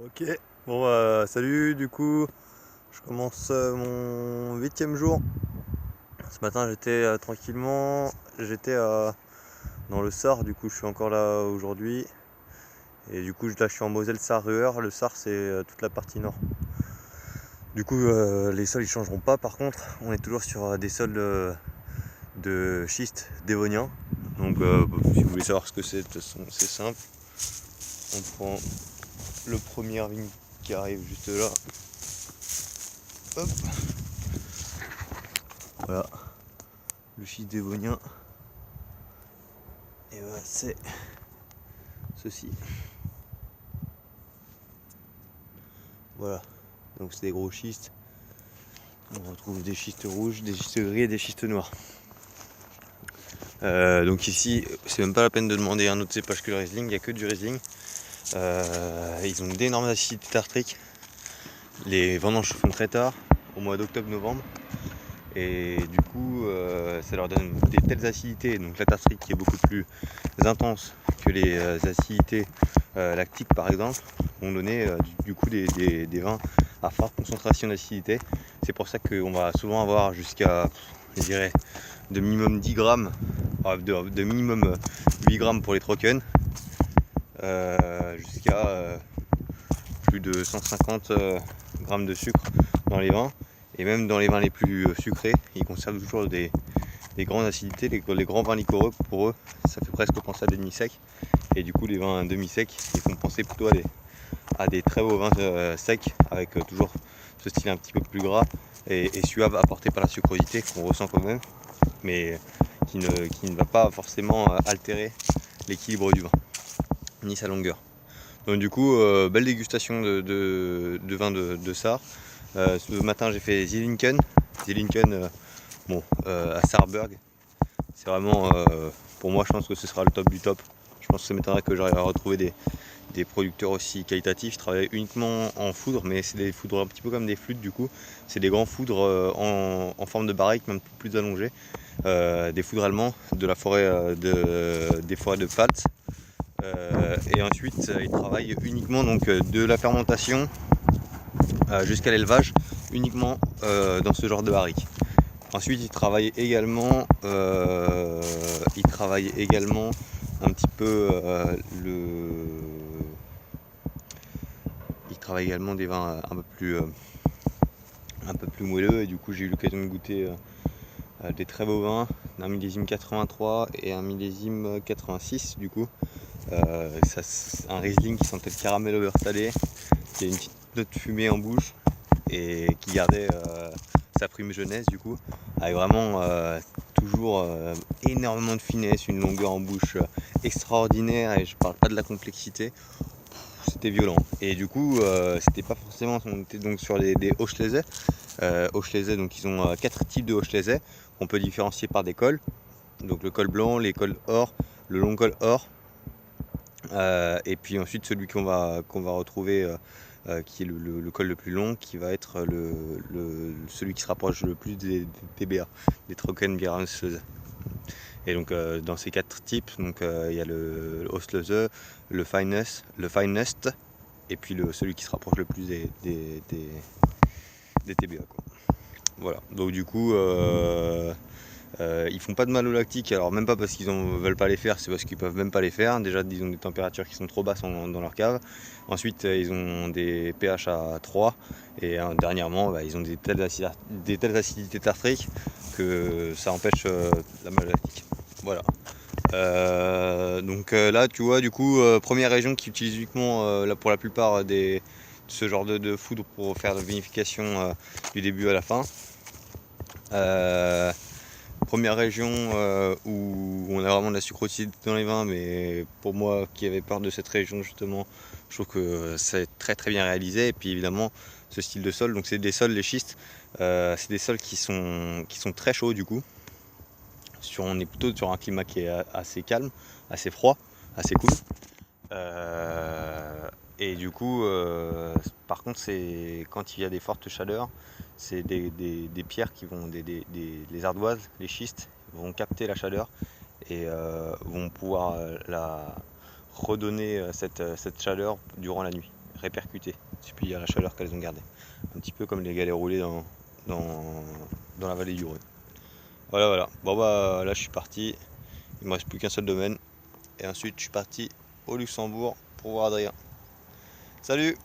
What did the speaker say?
Ok, bon salut, du coup je commence mon 8e jour. Ce matin j'étais tranquillement, j'étais dans le Sar, du coup je suis encore là aujourd'hui. Et du coup là je suis en Moselle-Sarre-Ruhr, le Sar c'est toute la partie nord. Du coup les sols ils changeront pas, par contre on est toujours sur des sols de schiste dévonien. Donc si vous voulez savoir ce que c'est, de toute façon c'est simple. On prend le premier vigne qui arrive juste là. Hop. Voilà, le schiste dévonien. Et voilà, c'est ceci. Voilà, donc c'est des gros schistes. On retrouve des schistes rouges, des schistes gris et des schistes noirs. Donc ici, c'est même pas la peine de demander un autre cépage que le Riesling, il n'y a que du Riesling. Ils ont d'énormes acidités tartriques. Les vendanges se font très tard, au mois d'octobre-novembre. Et du coup, ça leur donne des telles acidités, donc la tartrique qui est beaucoup plus intense que les acidités lactiques par exemple, vont donner du coup des vins à forte concentration d'acidité. C'est pour ça qu'on va souvent avoir jusqu'à, je dirais, de minimum 10 grammes, de minimum 8 grammes pour les Trocken, jusqu'à plus de 150 grammes de sucre dans les vins. Et même dans les vins les plus sucrés, ils conservent toujours des grandes acidités. Les grands vins liquoreux, pour eux, ça fait presque penser à des demi-secs. Et du coup, les vins demi-secs, ils font penser plutôt à des très beaux vins secs, avec toujours ce style un petit peu plus gras et suave, apporté par la sucrosité qu'on ressent quand même, mais qui ne va pas forcément altérer l'équilibre du vin, ni sa longueur. Donc du coup, belle dégustation de vin de Sarre. Ce matin, j'ai fait Zielinken. À Saarburg. C'est vraiment, pour moi, je pense que ce sera le top du top. Je pense que ça m'étonnerait que j'arrive à retrouver des producteurs aussi qualitatifs. Je travaille uniquement en foudre, mais c'est des foudres un petit peu comme des flûtes du coup. C'est des grands foudres en forme de barrique, même plus allongés. Des foudres allemands de la forêt des forêts de Pfalz. Et ensuite, ils travaillent uniquement donc, de la fermentation jusqu'à l'élevage, uniquement dans ce genre de barrique. Ensuite, ils travaillent également un petit peu ils travaillent également des vins un peu plus moelleux, et du coup j'ai eu l'occasion de goûter des très beaux vins, un millésime 83 et un millésime 86 du coup. Un Riesling qui sentait le caramel oversalé, qui a une petite note de fumée en bouche et qui gardait sa prime jeunesse du coup, avec vraiment toujours énormément de finesse, une longueur en bouche extraordinaire, et je parle pas de la complexité, c'était violent. Et du coup c'était pas forcément, on était donc sur des Auchlese. Auchlese, donc ils ont 4 types de Auchlese qu'on peut différencier par des cols, donc le col blanc, les cols or, le long col or, et puis ensuite celui qu'on va retrouver qui est le col le plus long, qui va être celui qui se rapproche le plus des TBA, des Trockenbeerenslöse. Et donc dans ces 4 types, donc il y a le Auslöse, le Finest, et puis celui qui se rapproche le plus des TBA, quoi. Voilà, donc du coup ils font pas de mal au lactique, alors même pas parce qu'ils ne veulent pas les faire, c'est parce qu'ils peuvent même pas les faire. Déjà, ils ont des températures qui sont trop basses dans leur cave. Ensuite, ils ont des pH à 3. Et dernièrement, ils ont des telles acidités tartriques que ça empêche la mal au lactique. Voilà. Donc là, tu vois, du coup, première région qui utilise uniquement là, pour la plupart ce genre de foudre pour faire la vinification du début à la fin. Première région où on a vraiment de la sucrosité dans les vins, mais pour moi qui avais peur de cette région justement, je trouve que c'est très très bien réalisé. Et puis évidemment ce style de sol, donc c'est des sols, les schistes, c'est des sols qui sont très chauds du coup. On est plutôt sur un climat qui est assez calme, assez froid, assez cool. Et du coup, par contre, c'est quand il y a des fortes chaleurs, c'est des pierres qui vont, les ardoises, les schistes, vont capter la chaleur et vont pouvoir la redonner cette chaleur durant la nuit. répercuté, si je puis dire, la chaleur qu'elles ont gardée. Un petit peu comme les galets roulés dans la vallée du Rhône. Voilà. Bon bah là je suis parti, il me reste plus qu'un seul domaine. Et ensuite je suis parti au Luxembourg pour voir Adrien. Salut!